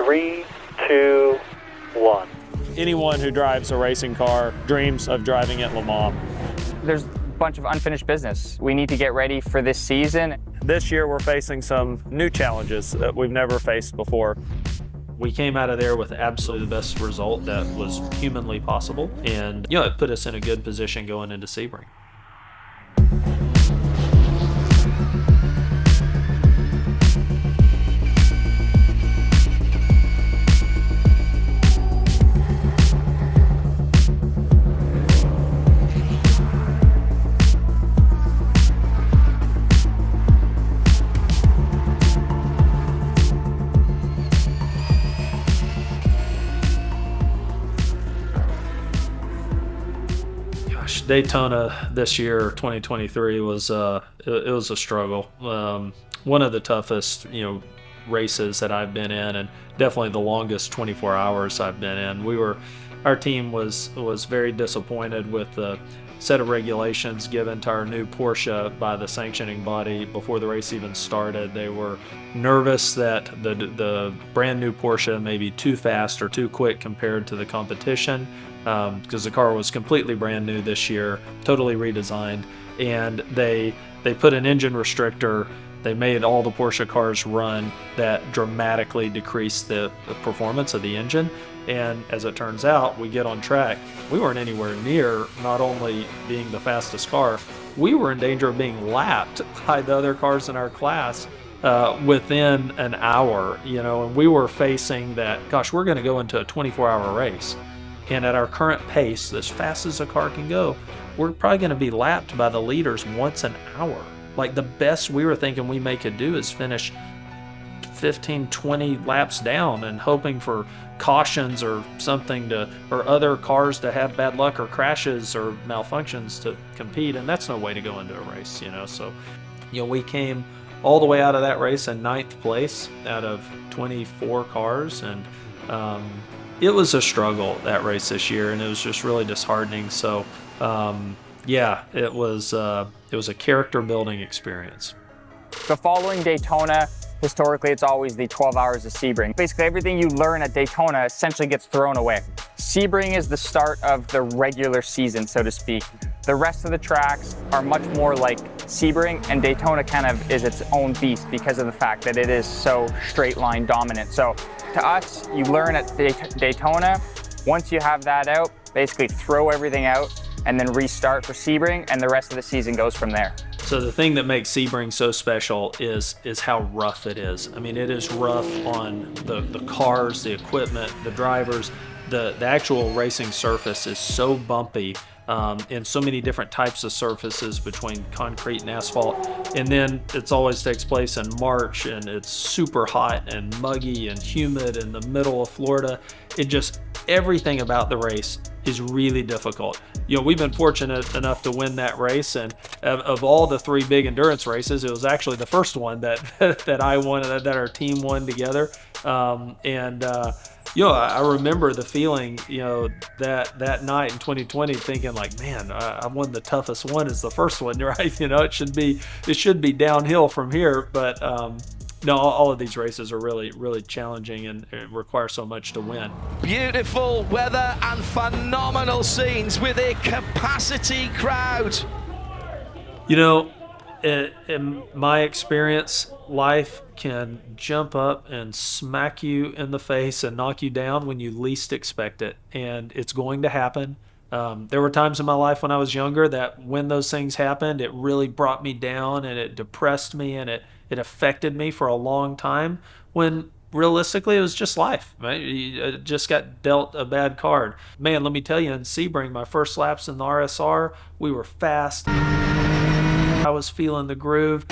3, 2, 1. Anyone who drives a racing car dreams of driving at Le Mans. There's a bunch of unfinished business. We need to get ready for this season. This year we're facing some new challenges that we've never faced before. We came out of there with absolutely the best result that was humanly possible, and it put us in a good position going into Sebring. Daytona this year, 2023, was it was a struggle. One of the toughest, races that I've been in, and definitely the longest 24 hours I've been in. Our team was very disappointed with the set of regulations given to our new Porsche by the sanctioning body before the race even started. They were nervous that the brand new Porsche may be too fast or too quick compared to the competition, because the car was completely brand new this year, totally redesigned, and they put an engine restrictor. They made all the Porsche cars run that dramatically decreased the performance of the engine. And as it turns out, we get on track. We weren't anywhere near not only being the fastest car, we were in danger of being lapped by the other cars in our class within an hour, and we were facing that, gosh, we're going to go into a 24-hour race. And at our current pace, as fast as a car can go, we're probably going to be lapped by the leaders once an hour. Like, the best we were thinking we could do is finish 15, 20 laps down and hoping for cautions or something or other cars to have bad luck or crashes or malfunctions to compete. And that's no way to go into a race, So, we came all the way out of that race in 9th place out of 24 cars. And it was a struggle, that race this year, and it was just really disheartening. So, it was a character building experience. The following Daytona, historically, it's always the 12 Hours of Sebring. Basically, everything you learn at Daytona essentially gets thrown away. Sebring is the start of the regular season, so to speak. The rest of the tracks are much more like Sebring, and Daytona kind of is its own beast because of the fact that it is so straight line dominant. So to us, you learn at Daytona. Once you have that out, basically throw everything out and then restart for Sebring, and the rest of the season goes from there. So the thing that makes Sebring so special is how rough it is. I mean, it is rough on the cars, the equipment, the drivers. The actual racing surface is so bumpy, in so many different types of surfaces between concrete and asphalt. And then it always takes place in March, and it's super hot and muggy and humid in the middle of Florida. Everything about the race is really difficult. We've been fortunate enough to win that race, and of all the 3 big endurance races, it was actually the first one that I won, that our team won together. I remember the feeling, that night in 2020, thinking like, man, I won the toughest one as the first one, right? It should be downhill from here, but no, all of these races are really, really challenging and require so much to win. Beautiful weather and phenomenal scenes with a capacity crowd. In my experience, life can jump up and smack you in the face and knock you down when you least expect it. And it's going to happen. There were times in my life when I was younger that when those things happened, it really brought me down and it depressed me and it affected me for a long time, when realistically it was just life, right? You just got dealt a bad card. Man, let me tell you, in Sebring, my first laps in the RSR, we were fast. I was feeling the groove.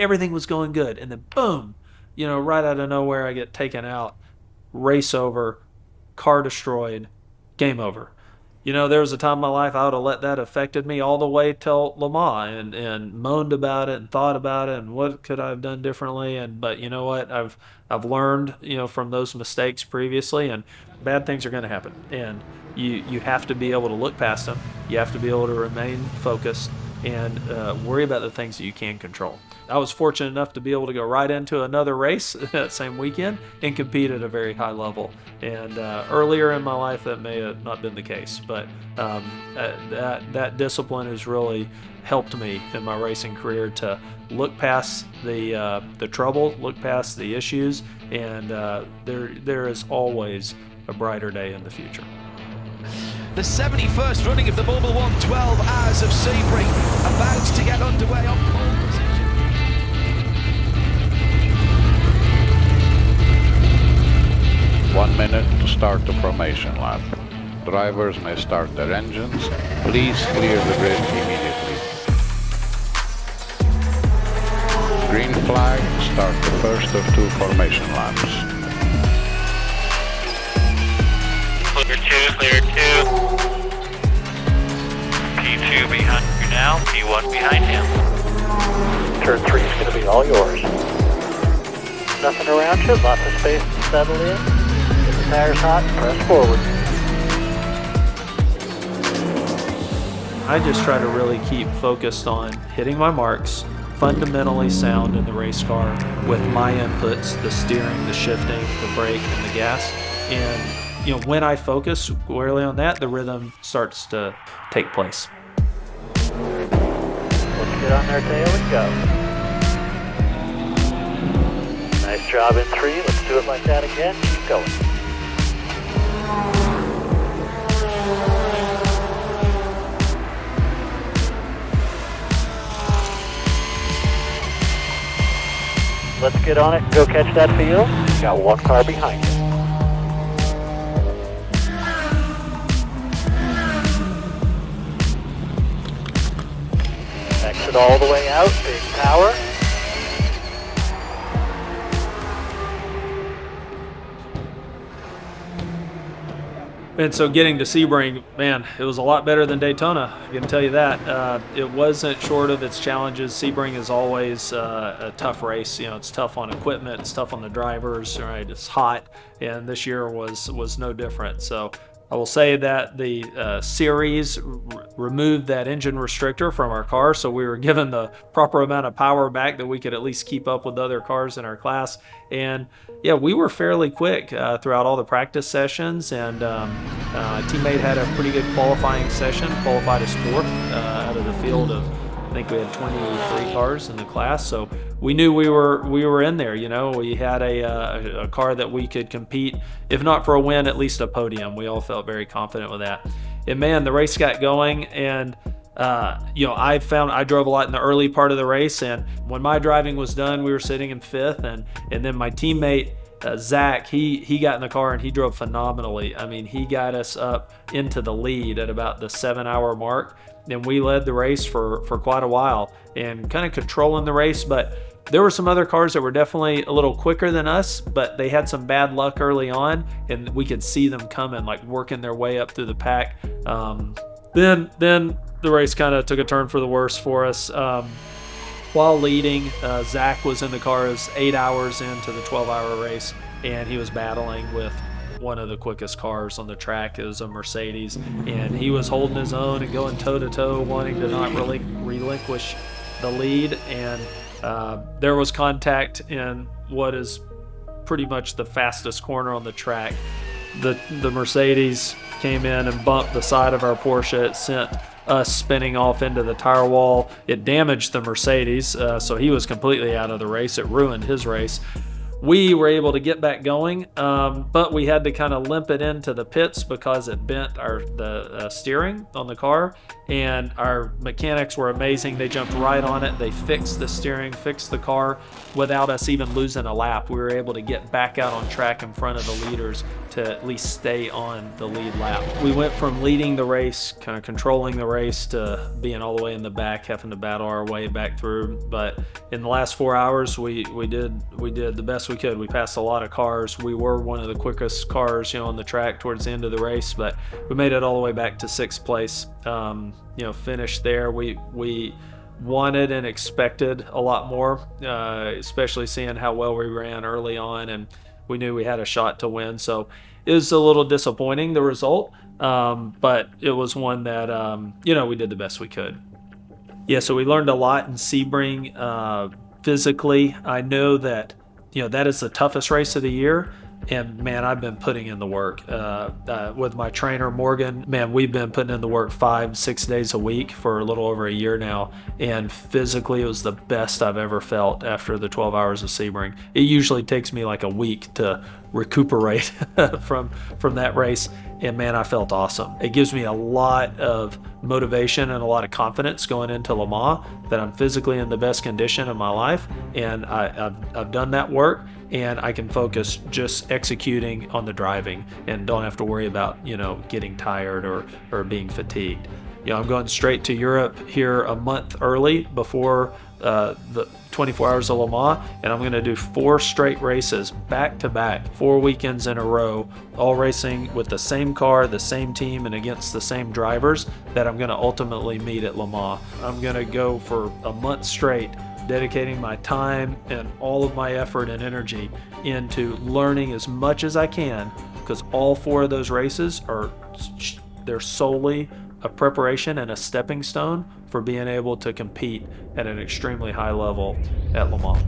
Everything was going good. And then boom, right out of nowhere, I get taken out. Race over, car destroyed, game over. There was a time in my life I would have let that affected me all the way till Le Mans and moaned about it and thought about it and what could I have done differently. But you know what? I've learned, from those mistakes previously, and bad things are going to happen. And you have to be able to look past them. You have to be able to remain focused and worry about the things that you can control. I was fortunate enough to be able to go right into another race that same weekend and compete at a very high level. And earlier in my life, that may have not been the case, but that discipline has really helped me in my racing career to look past the trouble, look past the issues, and there is always a brighter day in the future. The 71st running of the Mobile One 12 Hours of Sebring about to get underway on pole position. 1 minute to start the formation lap. Drivers may start their engines. Please clear the grid immediately. Green flag, start the first of 2 formation laps. Clear 2. P2 behind you now, P1 behind him. Turn 3 is going to be all yours. Nothing around you, lots of space to settle in. Get the tires hot, press forward. I just try to really keep focused on hitting my marks, fundamentally sound in the race car with my inputs, the steering, the shifting, the brake, and the gas. And when I focus squarely on that, the rhythm starts to take place. Let's get on their tail and go. Nice job in 3. Let's do it like that again. Keep going. Let's get on it and go catch that field. Got 1 car behind you. Exit all the way out, big power. And so getting to Sebring, man, it was a lot better than Daytona, I can tell you that. It wasn't short of its challenges. Sebring is always a tough race. It's tough on equipment, it's tough on the drivers, right? It's hot, and this year was no different. So I will say that the series removed that engine restrictor from our car, so we were given the proper amount of power back that we could at least keep up with other cars in our class. And yeah, we were fairly quick throughout all the practice sessions, and teammate had a pretty good qualifying session, qualified as 4th out of the field of, I think we had 23 cars in the class, so we knew we were in there. We had a car that we could compete, if not for a win, at least a podium. We all felt very confident with that. And man, the race got going, and I drove a lot in the early part of the race, and when my driving was done, we were sitting in 5th, and then my teammate Zach, he got in the car and he drove phenomenally. I mean, he got us up into the lead at about the 7-hour mark, and we led the race for quite a while and kind of controlling the race. But there were some other cars that were definitely a little quicker than us, but they had some bad luck early on, and we could see them coming, like working their way up through the pack. Then the race kind of took a turn for the worse for us. While leading, Zach was in the car. It was 8 hours into the 12-hour race, and he was battling with one of the quickest cars on the track. It was a Mercedes, and he was holding his own and going toe-to-toe, wanting to not really relinquish the lead. And there was contact in what is pretty much the fastest corner on the track. The Mercedes came in and bumped the side of our Porsche. It sent us spinning off into the tire wall. It damaged the Mercedes, so he was completely out of the race. It ruined his race. We were able to get back going, but we had to kind of limp it into the pits because it bent the steering on the car, and our mechanics were amazing. They jumped right on it. They fixed the steering, fixed the car without us even losing a lap. We were able to get back out on track in front of the leaders to at least stay on the lead lap. We went from leading the race, kind of controlling the race, to being all the way in the back, having to battle our way back through. But in the last 4 hours, we did the best we could. We passed a lot of cars. We were one of the quickest cars, on the track towards the end of the race, but we made it all the way back to 6th place. Finished there. We wanted and expected a lot more, especially seeing how well we ran early on, and we knew we had a shot to win. So it was a little disappointing, the result, but it was one that we did the best we could. Yeah, so we learned a lot in Sebring physically. I know that, that is the toughest race of the year. And man, I've been putting in the work with my trainer, Morgan. Man, we've been putting in the work 5-6 days a week for a little over a year now. And physically, it was the best I've ever felt after the 12 Hours of Sebring. It usually takes me like a week to recuperate from that race. And man, I felt awesome. It gives me a lot of motivation and a lot of confidence going into Le Mans that I'm physically in the best condition of my life. And I've done that work, and I can focus just executing on the driving and don't have to worry about, getting tired or being fatigued. I'm going straight to Europe here a month early before the 24 Hours of Le Mans, and I'm going to do 4 straight races back to back, 4 weekends in a row, all racing with the same car, the same team, and against the same drivers that I'm going to ultimately meet at Le Mans. I'm going to go for a month straight, dedicating my time and all of my effort and energy into learning as much as I can, because all 4 of those races they're solely a preparation and a stepping stone for being able to compete at an extremely high level at Le Mans.